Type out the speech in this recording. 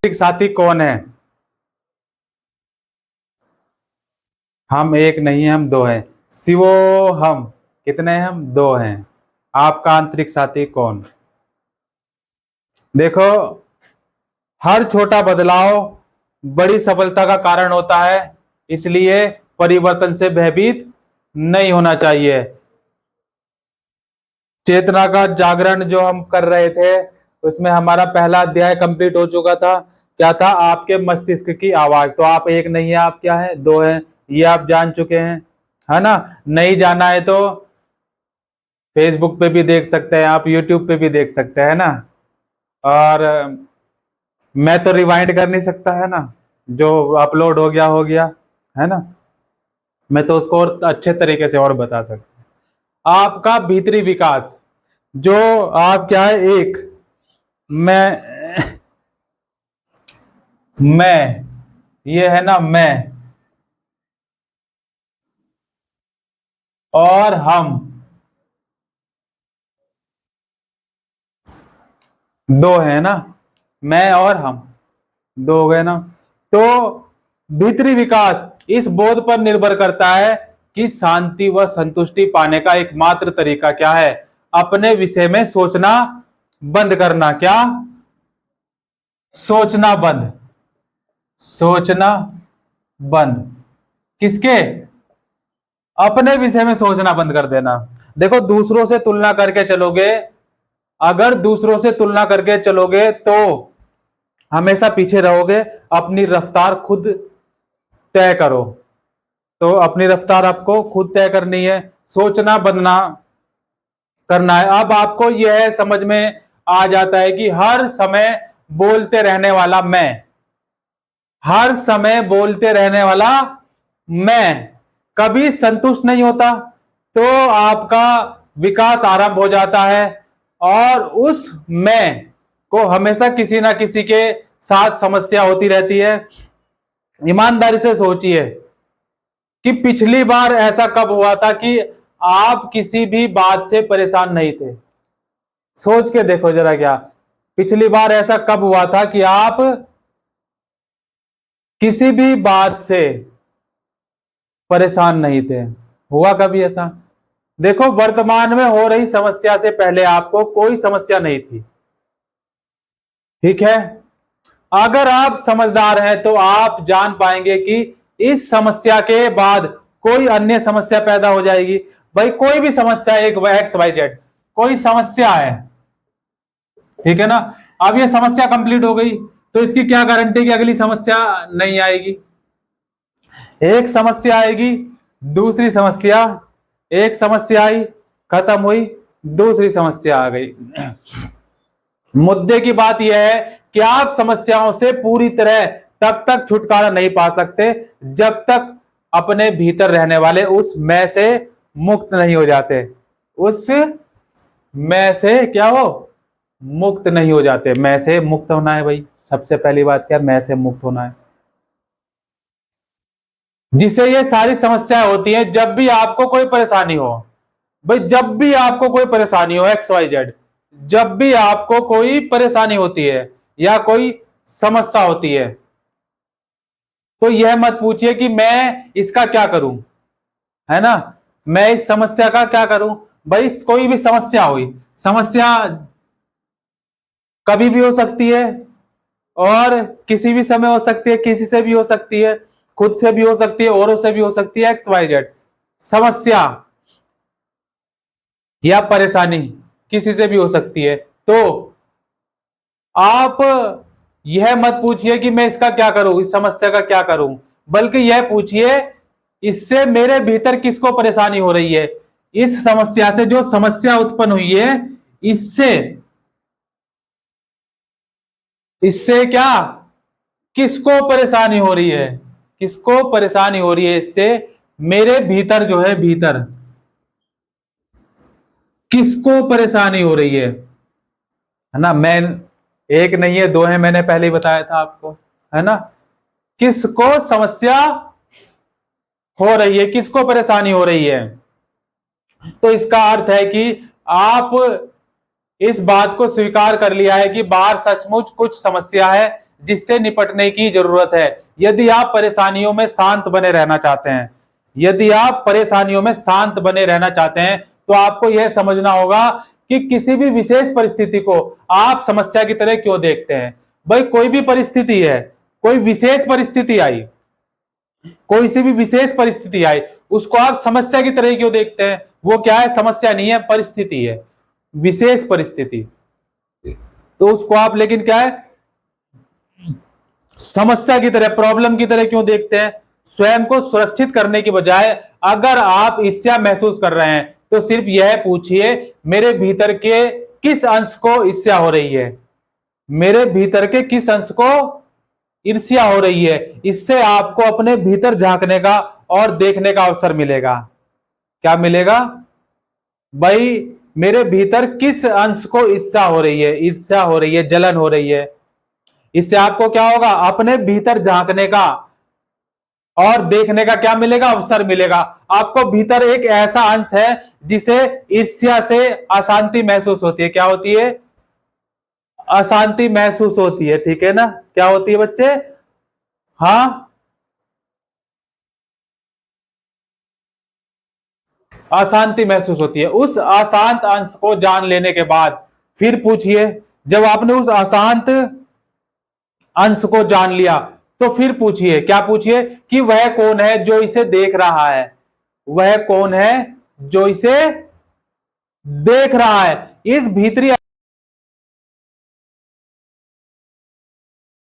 साथी कौन है? हम एक नहीं है, हम दो हैं। शिवो हम कितने हैं? हम दो हैं। आपका आंतरिक साथी कौन? देखो, हर छोटा बदलाव बड़ी सफलता का कारण होता है, इसलिए परिवर्तन से भयभीत नहीं होना चाहिए। चेतना का जागरण जो हम कर रहे थे, उसमें हमारा पहला अध्याय कंप्लीट हो चुका था। क्या था? आपके मस्तिष्क की आवाज। तो आप एक नहीं है, आप क्या है? दो हैं। ये आप जान चुके हैं, है ना? नहीं जाना है तो फेसबुक पे भी देख सकते हैं, आप यूट्यूब पे भी देख सकते हैं ना। और मैं तो रिवाइंड कर नहीं सकता, है ना? जो अपलोड हो गया, है ना? मैं तो उसको और अच्छे तरीके से और बता सकता। आपका भीतरी विकास, जो आप क्या है? एक मैं ये है ना, मैं और हम, दो है ना? मैं और हम दो हो गए ना? तो भीतरी विकास इस बोध पर निर्भर करता है कि शांति व संतुष्टि पाने का एकमात्र तरीका क्या है? अपने विषय में सोचना बंद करना। क्या? सोचना बंद। सोचना बंद। किसके? अपने विषय में सोचना बंद कर देना। देखो, दूसरों से तुलना करके चलोगे, अगर दूसरों से तुलना करके चलोगे तो हमेशा पीछे रहोगे। अपनी रफ्तार खुद तय करो। तो अपनी रफ्तार आपको खुद तय करनी है, सोचना बंद करना है। अब आपको यह समझ में आ जाता है कि हर समय बोलते रहने वाला मैं, हर समय बोलते रहने वाला मैं कभी संतुष्ट नहीं होता। तो आपका विकास आरंभ हो जाता है और उस मैं को हमेशा किसी ना किसी के साथ समस्या होती रहती है। ईमानदारी से सोचिए कि पिछली बार ऐसा कब हुआ था कि आप किसी भी बात से परेशान नहीं थे? सोच के देखो जरा, क्या पिछली बार ऐसा कब हुआ था कि आप किसी भी बात से परेशान नहीं थे? हुआ कभी ऐसा? देखो, वर्तमान में हो रही समस्या से पहले आपको कोई समस्या नहीं थी, ठीक है? अगर आप समझदार हैं तो आप जान पाएंगे कि इस समस्या के बाद कोई अन्य समस्या पैदा हो जाएगी। भाई, कोई भी समस्या, एक एक्स वाई जेड कोई समस्या है, ठीक है ना? अब ये समस्या कंप्लीट हो गई तो इसकी क्या गारंटी कि अगली समस्या नहीं आएगी? एक समस्या आएगी, दूसरी समस्या, एक समस्या आई, खत्म हुई, दूसरी समस्या आ गई। मुद्दे की बात यह है कि आप समस्याओं से पूरी तरह तब तक छुटकारा नहीं पा सकते जब तक अपने भीतर रहने वाले उस मैं से मुक्त नहीं हो जाते। उस मैं से क्या हो? मुक्त नहीं हो जाते। मैं से मुक्त होना है भाई, सबसे पहली बात क्या? मैं से मुक्त होना है। जिससे ये सारी समस्याएं होती हैं जब भी आपको कोई परेशानी हो। भाई, जब भी आपको कोई परेशानी हो, एक्स वाई जेड, जब भी आपको कोई परेशानी होती है या कोई समस्या होती है, तो यह मत पूछिए कि मैं इसका क्या करूं, है ना? मैं इस समस्या का क्या करूं? भाई, कोई भी समस्या हुई, समस्या कभी भी हो सकती है और किसी भी समय हो सकती है, किसी से भी हो सकती है, खुद से भी हो सकती है, औरों से भी हो सकती है। एक्स वाई जेड समस्या या परेशानी किसी से भी हो सकती है। तो आप यह मत पूछिए कि मैं इसका क्या करूं, इस समस्या का क्या करूं, बल्कि यह पूछिए इससे मेरे भीतर किसको परेशानी हो रही है? इस समस्या से, जो समस्या उत्पन्न हुई है, इससे इससे क्या, किसको परेशानी हो रही है? किसको परेशानी हो रही है इससे? मेरे भीतर जो है, भीतर किसको परेशानी हो रही है ना? मैं एक नहीं है, दो है, मैंने पहले ही बताया था आपको, है ना? किसको समस्या हो रही है, किसको परेशानी हो रही है? तो इसका अर्थ है कि आप इस बात को स्वीकार कर लिया है कि बाहर सचमुच कुछ समस्या है, जिससे निपटने की जरूरत है। यदि आप परेशानियों में शांत बने रहना चाहते हैं, यदि आप परेशानियों में शांत बने रहना चाहते हैं, तो आपको यह समझना होगा कि किसी भी विशेष परिस्थिति को आप समस्या की तरह क्यों देखते हैं। भाई कोई भी परिस्थिति है, कोई विशेष परिस्थिति आई, कोई सी भी विशेष परिस्थिति आई, उसको आप समस्या की तरह क्यों देखते हैं। वो क्या है, समस्या नहीं है, परिस्थिति है, विशेष परिस्थिति। तो उसको आप लेकिन क्या है, समस्या की तरह, प्रॉब्लम की तरह क्यों देखते हैं। स्वयं को सुरक्षित करने की बजाय अगर आप ईर्ष्या महसूस कर रहे हैं तो सिर्फ यह पूछिए मेरे भीतर के किस अंश को ईर्ष्या हो रही है, मेरे भीतर के किस अंश को ईर्ष्या हो रही है। इससे आपको अपने भीतर झांकने का और देखने का अवसर मिलेगा। क्या मिलेगा भाई, मेरे भीतर किस अंश को ईर्ष्या हो रही है, ईर्ष्या हो रही है, जलन हो रही है। इससे आपको क्या होगा, अपने भीतर झांकने का और देखने का क्या मिलेगा, अवसर मिलेगा। आपको भीतर एक ऐसा अंश है जिसे ईर्ष्या से अशांति महसूस होती है। क्या होती है, अशांति महसूस होती है, ठीक है ना। क्या होती है बच्चे, हाँ, अशांति महसूस होती है। उस अशांत अंश को जान लेने के बाद फिर पूछिए, जब आपने उस अशांत अंश को जान लिया तो फिर पूछिए, क्या पूछिए कि वह कौन है जो इसे देख रहा है, वह कौन है जो इसे देख रहा है। इस भीतरी